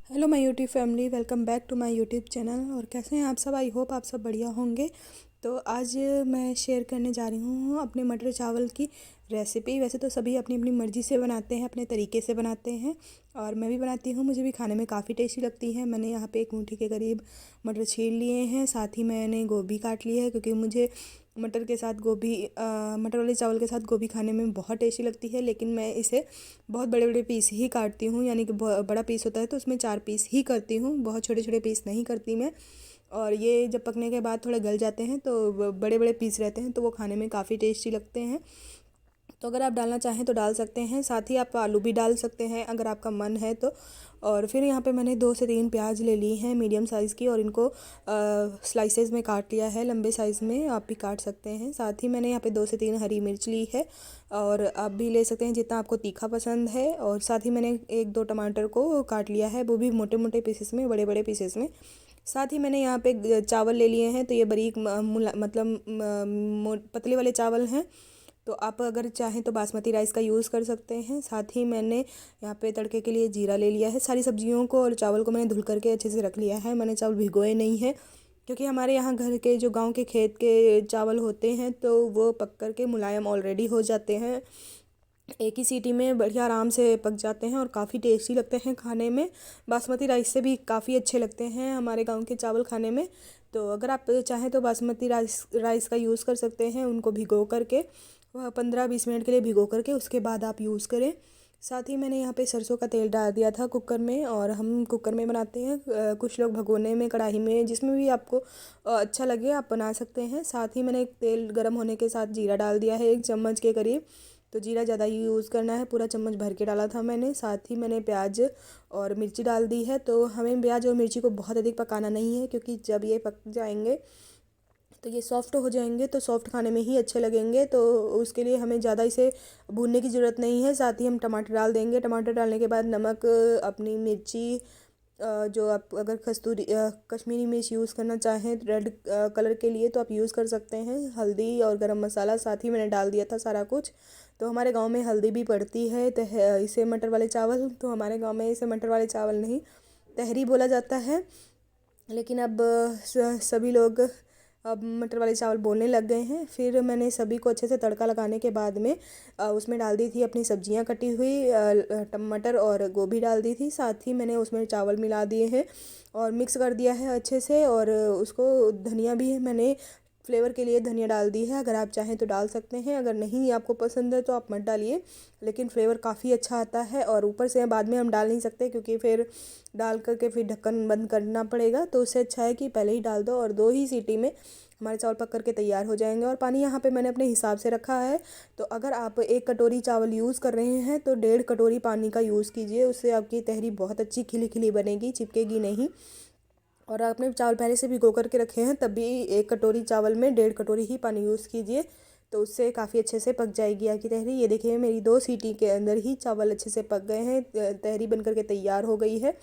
Hello my YouTube family, welcome back to my YouTube channel. और कैसे हैं आप सब? आई होप आप सब बढ़िया होंगे। तो आज मैं शेयर करने जा रही हूँ अपने मटर चावल की रेसिपी। वैसे तो सभी अपनी अपनी मर्ज़ी से बनाते हैं, अपने तरीके से बनाते हैं, और मैं भी बनाती हूँ। मुझे भी खाने में काफ़ी टेस्टी लगती है। मैंने यहाँ पे 1 मुट्ठी के करीब मटर छील लिए हैं, साथ ही मैंने गोभी काट ली है, क्योंकि मुझे मटर के साथ गोभी मटर वाले चावल के साथ गोभी खाने में बहुत टेस्टी लगती है। लेकिन मैं इसे बहुत बड़े बड़े पीस ही काटती हूँ, यानी कि बड़ा पीस होता है तो उसमें 4 पीस ही करती हूँ, बहुत छोटे छोटे पीस नहीं करती मैं। और ये जब पकने के बाद थोड़े गल जाते हैं तो बड़े बड़े पीस रहते हैं, तो वो खाने में काफ़ी टेस्टी लगते हैं। तो अगर आप डालना चाहें तो डाल सकते हैं, साथ ही आप आलू भी डाल सकते हैं अगर आपका मन है तो। और फिर यहाँ पे मैंने 2 से 3 प्याज ले ली हैं मीडियम साइज़ की, और इनको स्लाइसेस में काट लिया है, लंबे साइज़ में आप भी काट सकते हैं। साथ ही मैंने यहाँ पे 2 से 3 हरी मिर्च ली है, और आप भी ले सकते हैं जितना आपको तीखा पसंद है। और साथ ही मैंने 1-2 टमाटर को काट लिया है, वो भी मोटे मोटे पीसेस में, बड़े बड़े पीसेस में। साथ ही मैंने यहाँ पे चावल ले लिए हैं, तो ये बारीक मतलब पतले वाले चावल हैं। तो आप अगर चाहें तो बासमती राइस का यूज़ कर सकते हैं। साथ ही मैंने यहाँ पे तड़के के लिए जीरा ले लिया है। सारी सब्जियों को और चावल को मैंने धुल करके अच्छे से रख लिया है। मैंने चावल भिगोए नहीं हैं, क्योंकि हमारे यहाँ घर के जो गांव के खेत के चावल होते हैं तो वो पक कर के मुलायम ऑलरेडी हो जाते हैं, एक ही सीटी में बढ़िया आराम से पक जाते हैं और काफ़ी टेस्टी लगते हैं खाने में। बासमती राइस से भी काफ़ी अच्छे लगते हैं हमारे गांव के चावल खाने में। तो अगर आप चाहें तो बासमती राइस का यूज़ कर सकते हैं, उनको भिगो करके 15-20 मिनट के लिए भिगो करके उसके बाद आप यूज़ करें। साथ ही मैंने यहाँ पे सरसों का तेल डाल दिया था कुकर में, और हम कुकर में बनाते हैं, कुछ लोग भगोने में, कढ़ाई में, जिसमें भी आपको अच्छा लगे आप बना सकते हैं। साथ ही मैंने तेल गर्म होने के साथ जीरा डाल दिया है 1 चम्मच के करीब। तो जीरा ज़्यादा ही यूज़ करना है, पूरा चम्मच भर के डाला था मैंने। साथ ही मैंने प्याज और मिर्ची डाल दी है। तो हमें प्याज और मिर्ची को बहुत अधिक पकाना नहीं है, क्योंकि जब ये पक जाएंगे तो ये सॉफ्ट हो जाएंगे, तो सॉफ्ट खाने में ही अच्छे लगेंगे। तो उसके लिए हमें ज़्यादा इसे भूनने की ज़रूरत नहीं है। साथ ही हम टमाटर डाल देंगे। टमाटर डालने के बाद नमक, अपनी मिर्ची, जो आप अगर कश्मीरी मिर्च यूज़ करना चाहें रेड कलर के लिए तो आप यूज़ कर सकते हैं, हल्दी और गरम मसाला साथ ही मैंने डाल दिया था सारा कुछ। तो हमारे गांव में हल्दी भी पड़ती है इसे मटर वाले चावल, तो हमारे गांव में इसे मटर वाले चावल नहीं, तहरी बोला जाता है। लेकिन अब सभी लोग अब मटर वाले चावल बोलने लग गए हैं। फिर मैंने सभी को अच्छे से तड़का लगाने के बाद में उसमें डाल दी थी अपनी सब्जियां, कटी हुई टमाटर और गोभी डाल दी थी। साथ ही मैंने उसमें चावल मिला दिए हैं और मिक्स कर दिया है अच्छे से। और उसको धनिया भी मैंने फ्लेवर के लिए धनिया डाल दी है, अगर आप चाहें तो डाल सकते हैं, अगर नहीं आपको पसंद है तो आप मत डालिए, लेकिन फ्लेवर काफ़ी अच्छा आता है। और ऊपर से बाद में हम डाल नहीं सकते, क्योंकि फिर डाल करके फिर ढक्कन बंद करना पड़ेगा। तो उससे अच्छा है कि पहले ही डाल दो, और 2 ही सीटी में हमारे चावल पक करके तैयार हो जाएंगे। और पानी यहाँ पे मैंने अपने हिसाब से रखा है। तो अगर आप 1 कटोरी चावल यूज़ कर रहे हैं तो 1.5 कटोरी पानी का यूज़ कीजिए, उससे आपकी तहरी बहुत अच्छी खिली खिली बनेगी, चिपकेगी नहीं। और आपने चावल पहले से भिगो करके रखे हैं तब भी 1 कटोरी चावल में 1.5 कटोरी ही पानी यूज़ कीजिए, तो उससे काफ़ी अच्छे से पक जाएगी आपकी तहरी। ये देखिए मेरी 2 सीटी के अंदर ही चावल अच्छे से पक गए हैं, तहरी बन करके तैयार हो गई है।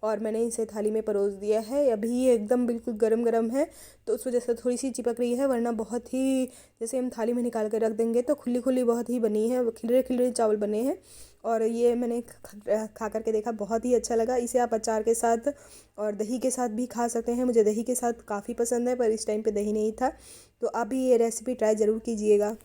और मैंने इसे थाली में परोस दिया है। अभी ये एकदम बिल्कुल गरम गरम है, तो उस वजह से थोड़ी सी चिपक रही है, वरना बहुत ही, जैसे हम थाली में निकाल कर रख देंगे तो खुली खुली बहुत ही बनी है, खिलरे खिलरे चावल बने हैं। और ये मैंने खा करके देखा, बहुत ही अच्छा लगा। इसे आप अचार के साथ और दही के साथ भी खा सकते हैं। मुझे दही के साथ काफ़ी पसंद है, पर इस टाइम पे दही नहीं था। तो आप भी ये रेसिपी ट्राई ज़रूर कीजिएगा।